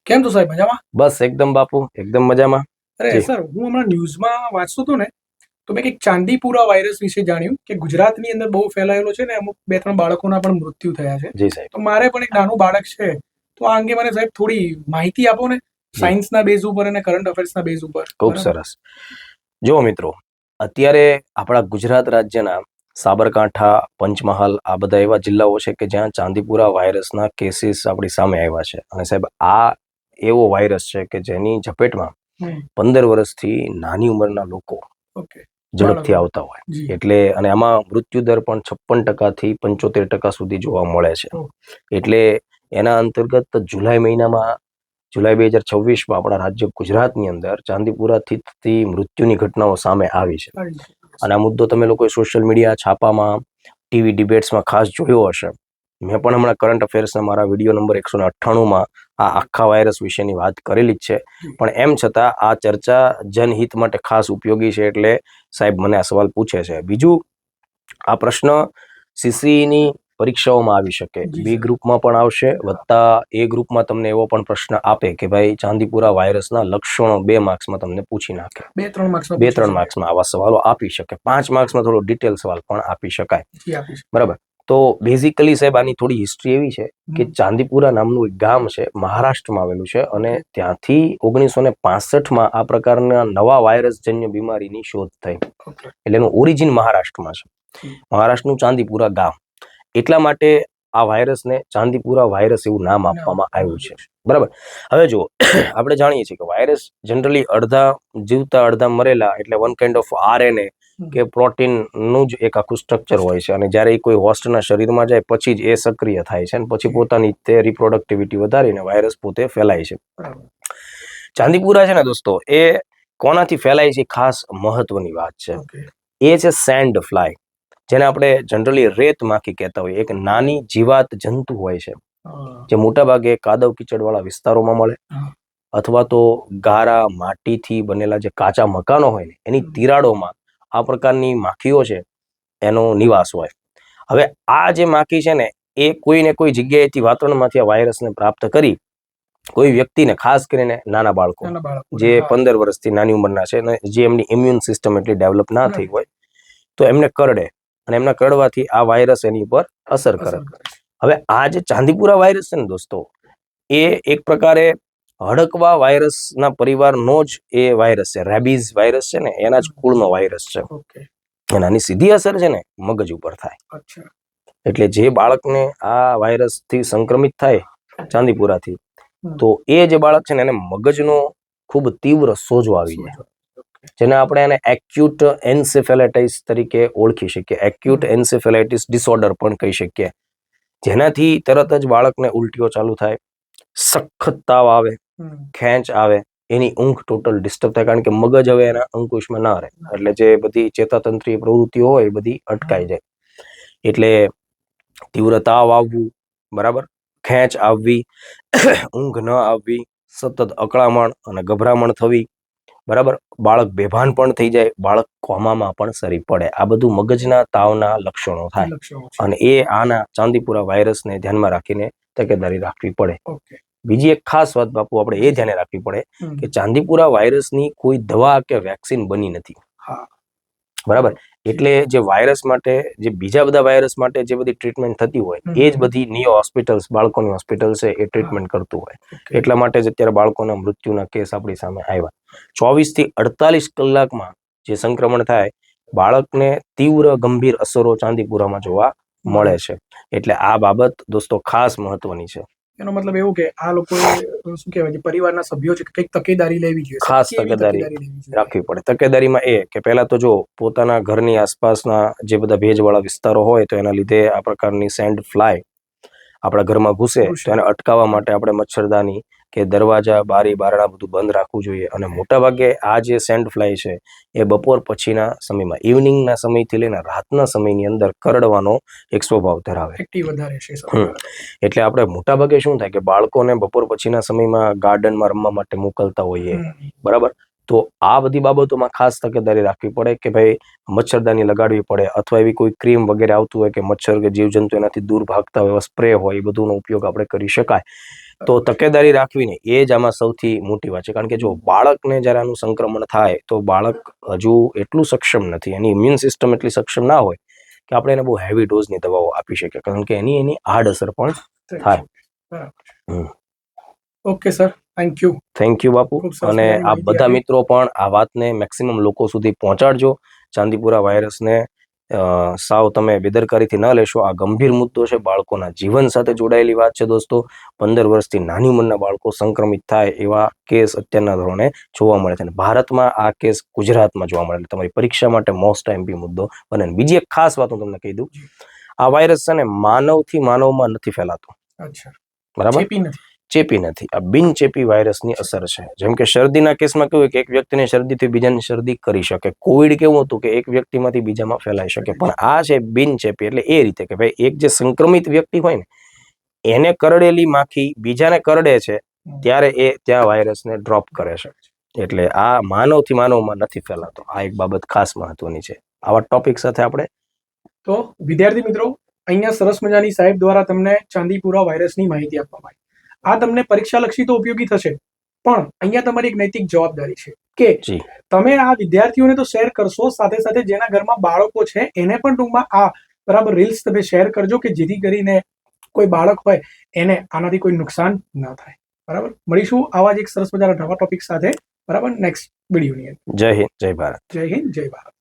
કેમ છો સાહેબ, મજામાં? બસ એકદમ બાપુ, એકદમ મજામાં. અરે જી. સર, હું હમણાં ન્યૂઝમાં વાંચતો હતો ને, તો મેં કંઈક ચાંદીપુરા વાયરસ વિશે જાણ્યું કે ગુજરાતની અંદર બહુ ફેલાયેલો છે ને, અમુક 2-3 બાળકોના પણ મૃત્યુ થયા છે. જી સાહેબ. તો મારે પણ એક નાનું બાળક છે, તો આ અંગે મને સાહેબ થોડી માહિતી આપો ને, સાયન્સના બેઝ ઉપર અને કરંટ અફેર્સના બેઝ ઉપર. ખૂબ સરસ. જો મિત્રો, અત્યારે આપણા ગુજરાત રાજ્યના સાબરકાંઠા, પંચમહાલ આ બધા એવા જિલ્લાઓ છે કે જ્યાં ચાંદીપુરા વાયરસના કેસીસ આપણી સામે આવ્યા છે. અને સાહેબ, આ એવો વાયરસ છે કે જેની ઝપેટમાં 15 વર્ષથી નાની ઉંમરના લોકો ઝડપથી આવતા હોય. એટલે અને આમાં મૃત્યુ દર પણ 56% થી 75% સુધી જોવા મળે છે. એટલે એના અંતર્ગત જુલાઈ મહિનામાં, જુલાઈ 2026માં આપણા રાજ્ય ગુજરાતની અંદર ચાંદીપુરાથી થતી મૃત્યુની ઘટનાઓ સામે આવી છે. અને આ મુદ્દો તમે લોકોએ સોશિયલ મીડિયા, છાપામાં, ટીવી ડિબેટ્સમાં ખાસ જોયો હશે. મેં પણ હમણાં કરંટ અફેર્સના મારા વિડીયો નંબર 198માં આ આખા વાયરસ વિશેની વાત કરેલી જ છે. પણ એમ છતાં આ ચર્ચા જનહિત માટે ખાસ ઉપયોગી છે, એટલે સાહેબ મને આ સવાલ પૂછે છે. બીજું, આ પ્રશ્ન સીસીની પરીક્ષાઓમાં આવી શકે, બી ગ્રુપમાં પણ આવશે, વત્તા એ ગ્રુપમાં તમને એવો પણ પ્રશ્ન આપે કે ભાઈ ચાંદીપુરા વાયરસના લક્ષણો 2 માર્ક્સમાં તમને પૂછી નાખે. 2-3 માર્ક્સમાં આવા સવાલો આપી શકે. 5 માર્ક્સમાં થોડો ડિટેલ સવાલ પણ આપી શકાય. બરાબર. તો બેઝિકલી સાહેબ આની થોડી હિસ્ટ્રી એવી છે કે ચાંદીપુરા નામનું એક ગામ છે, મહારાષ્ટ્રમાં આવેલું છે, અને ત્યાંથી 1965માં આ પ્રકારના નવા વાયરસજન્ય બીમારીની શોધ થઈ. એટલે એનું ઓરિજિન મહારાષ્ટ્રમાં છે. મહારાષ્ટ્રનું ચાંદીપુરા ગામ. એટલા માટે આ વાયરસને ચાંદીપુરા વાયરસ એવું નામ આપવામાં આવ્યું છે. બરાબર. હવે જો આપણે જાણીએ છીએ કે વાયરસ જનરલી અડધા જીવતા અડધા મરેલા, એટલે વન કાઇન્ડ ઓફ આરએનએ કે પ્રોટીનનું જ એક આખું સ્ટ્રક્ચર હોય છે. અને જ્યારે એ કોઈ હોસ્ટના શરીરમાં જાય પછી જ એ સક્રિય થાય છે, અને પછી પોતાની તે રિપ્રોડક્ટિવિટી વધારીને વાયરસ પોતે ફેલાય છે. ચાંદીપુરા છે ને દોસ્તો, એ કોનાથી ફેલાય છે ખાસ મહત્વની વાત છે. એ છે સેન્ડ ફ્લાય, જેને આપણે જનરલી રેત માખી કહેતા હોઈએ. એક નાની જીવાત જંતુ હોય છે જે મોટાભાગે કાદવ કીચડવાળા વિસ્તારોમાં મળે, અથવા તો ગારા માટીથી બનેલા જે કાચા મકાનો હોય ને એની તિરાડોમાં આ પ્રકારની માખીઓ છે એનો નિવાસ હોય. હવે આ જે માખી છે ને, એ કોઈ ને કોઈ જગ્યાએથી વાતાવરણમાંથી આ વાયરસને પ્રાપ્ત કરી કોઈ વ્યક્તિને, ખાસ કરીને નાના બાળકો જે 15 વર્ષથી નાની ઉંમરના છે અને જે એમની ઇમ્યુન સિસ્ટમ એટલી ડેવલપ ના થઈ હોય, તો એમને કરડે, અને એમના કરડવાથી આ વાયરસ એની ઉપર અસર કરે. હવે આ જે ચાંદીપુરા વાયરસ છે ને દોસ્તો, એ એક પ્રકારે હડકવા વાયરસના પરિવારનો જ એ વાયરસ છે. રેબીઝ વાયરસ છે ને, એના જ કુળનો વાયરસ છે. અને આની સીધી અસર છે ને મગજ ઉપર થાય. એટલે જે બાળકને આ વાયરસથી સંક્રમિત થાય ચાંદીપુરાથી, તો એ જે બાળક છે ને એને મગજનો ખૂબ તીવ્ર સોજો આવી જાય, જેને આપણે એને એક્યુટ એન્સેફેલાઇટિસ તરીકે ઓળખી શકીએ. એક્યુટ એન્સેફેલાઇટિસ ડિસઓર્ડર પણ કહી શકીએ. જેનાથી તરત જ બાળકને ઉલટીઓ ચાલુ થાય, સખત તાવ આવે, ખેંચ આવે, એની ઊંઘ ટોટલ ડિસ્ટર્બ થાય, કારણ કે મગજ હવે એના અંકુશમાં ના રહે. એટલે જે બધી ચેતાતંત્રીય પ્રવૃત્તિઓ હોય એ બધી અટકાઈ જાય. એટલે તીવ્ર તાવ આવવું, બરાબર, ખેંચ આવવી, ઊંઘ ન આવવી, સતત અકળામણ અને ગભરામણ થવી, બરાબર, બાળક બેભાન પણ થઈ જાય, બાળક કોમામાં પણ સરી પડે. આ બધું મગજના તાવના લક્ષણો થાય. અને એ આના ચાંદીપુરા વાયરસને ધ્યાનમાં રાખીને તકેદારી રાખવી પડે. બીજી એક ખાસ વાત બાપુ આપણે એ ધ્યાને રાખવી પડે કે ચાંદીપુરા વાયરસની કોઈ દવા કે વેક્સિન બની નથી. બરાબર. એટલે જે વાયરસ માટે, જે બીજા બધા વાયરસ માટે જે બધી ટ્રીટમેન્ટ થતી હોય, એ જ બધી નિયો હોસ્પિટલ્સ, બાળકોની હોસ્પિટલ છે, એ ટ્રીટમેન્ટ કરતું હોય. એટલા માટે જ અત્યારે બાળકોના મૃત્યુના કેસ આપણી સામે આવ્યા. 24 થી 48 કલાકમાં જે સંક્રમણ થાય, બાળકને તીવ્ર ગંભીર અસરો ચાંદીપુરામાં જોવા મળે છે. એટલે આ બાબત દોસ્તો ખાસ મહત્વની છે. એનો મતલબ એવું કે આ લોકોએ શું કહેવાય, જે પરિવારના સભ્યો છે, કંઈક તકેદારી લેવી જોઈએ, ખાસ તકેદારી રાખવી પડે. તકેદારીમાં એ કે પહેલા તો જો પોતાના ઘરની આસપાસના જે બધા ભેજવાળા વિસ્તારો હોય, તો એના લીધે આ પ્રકારની સેન્ડ ફ્લાય આપણા ઘરમાં ઘૂસે, તો એને અટકાવવા માટે આપણે મચ્છરદાની કે દરવાજા, બારી, બારણા બધું બંધ રાખવું જોઈએ. અને મોટાભાગે આ જે સેન્ડ ફ્લાય છે એ બપોર પછીના સમયમાં, ઇવનિંગના સમયથી લઈને રાતના સમયની અંદર કરડવાનો એક સ્વભાવ ધરાવે. એટલે આપણે મોટાભાગે શું થાય કે બાળકોને બપોર પછીના સમયમાં ગાર્ડનમાં રમવા માટે મોકલતા હોઈએ, બરાબર. તો આ બધી બાબતોમાં ખાસ તકેદારી રાખવી પડે કે ભાઈ મચ્છરદાની લગાડવી પડે, અથવા એવી કોઈ ક્રીમ વગેરે આવતું હોય કે મચ્છર કે જીવજંતુ એનાથી દૂર ભાગતા હોય, એવા સ્પ્રે હોય, એ બધુનો ઉપયોગ આપણે કરી શકાય. તો તકેદારી રાખવીને એ જ આમાં સૌથી મોટી વાત છે. કારણ કે જો બાળકને જ્યારે આનું સંક્રમણ થાય તો બાળક હજુ એટલું સક્ષમ નથી, એની ઇમ્યુન સિસ્ટમ એટલી સક્ષમ ના હોય કે આપણે એને બહુ હેવી ડોઝની દવાઓ આપી શકીએ, કારણ કે એની આડઅસર પણ થાય. બરાબર. Okay sir, thank you. Thank you બાપુ. ખૂબ સરસ અને મજાની આ માહિતી બધા આપી. મિત્રો પણ આ વાતને મેક્સિમમ લોકો સુધી પહોંચાડજો. ચાંદીપુરા વાયરસને સાવ તમે બેદરકારીથી ન લેશો. આ ગંભીર મુદ્દો છે, બાળકોના જીવન સાથે જોડાયેલી વાત છે દોસ્તો. 15 વર્ષથી નાની ઉંમરના બાળકો સંક્રમિત થાય એવા કેસ અત્યારના ધોરણે જોવા મળે છે, અને ભારતમાં આ કેસ ગુજરાતમાં જોવા મળે. એટલે તમારી પરીક્ષા માટે મોસ્ટ આઈએમપી મુદ્દો બને. બીજી એક ખાસ વાત હું તમને કહી દઉં, આ વાયરસ છે ને માનવથી માનવમાં નથી ફેલાતો. અચ્છા, બરાબર, ચેપી નથી. ચેપી નથી. આ બિનચેપી વાયરસની અસર છે. જેમ કે શરદીના કેસમાં કેવું કે એક વ્યક્તિને શરદીથી બીજાને શરદી કરી શકે. કોવિડ કેવું હતું કે એક વ્યક્તિમાંથી બીજામાં ફેલાઈ શકે, પણ આ છે બિનચેપી. એટલે એ રીતે કે ભાઈ એક જે સંક્રમિત વ્યક્તિ હોય ને એને કરડેલી માખી બીજાને કરડે છે ત્યારે એ ત્યાં વાયરસને ડ્રોપ કરે છે. એટલે આ માનવથી માનવમાં નથી ફેલાતો. આ એક બાબત ખાસ મહત્વની છે. આવા ટોપિક સાથે આપણે તો વિદ્યાર્થી મિત્રો, અહીંયા સરસ મજાની સાહેબ દ્વારા તમને ચાંદીપુરા વાયરસની માહિતી આપવામાં આવી. આ તમને પરીક્ષાલક્ષી તો ઉપયોગી થશે, પણ અહીંયા તમારી એક નૈતિક જવાબદારી છે કે જી તમે આ વિદ્યાર્થીઓને તો શેર કરશો, સાથે સાથે જેના ઘરમાં બાળકો છે એને પણ ટૂંકમાં આ બરાબર રીલ્સ તમે શેર કરજો, કે જેથી કરીને કોઈ બાળક હોય એને આનાથી કોઈ નુકસાન ના થાય. બરાબર, મળીશું આવા જ એક સરસ મજાના નવા ટોપિક સાથે. બરાબર, નેક્સ્ટ વિડીયોની અંદર. જય હિન્દ, જય ભારત. જય હિન્દ, જય ભારત.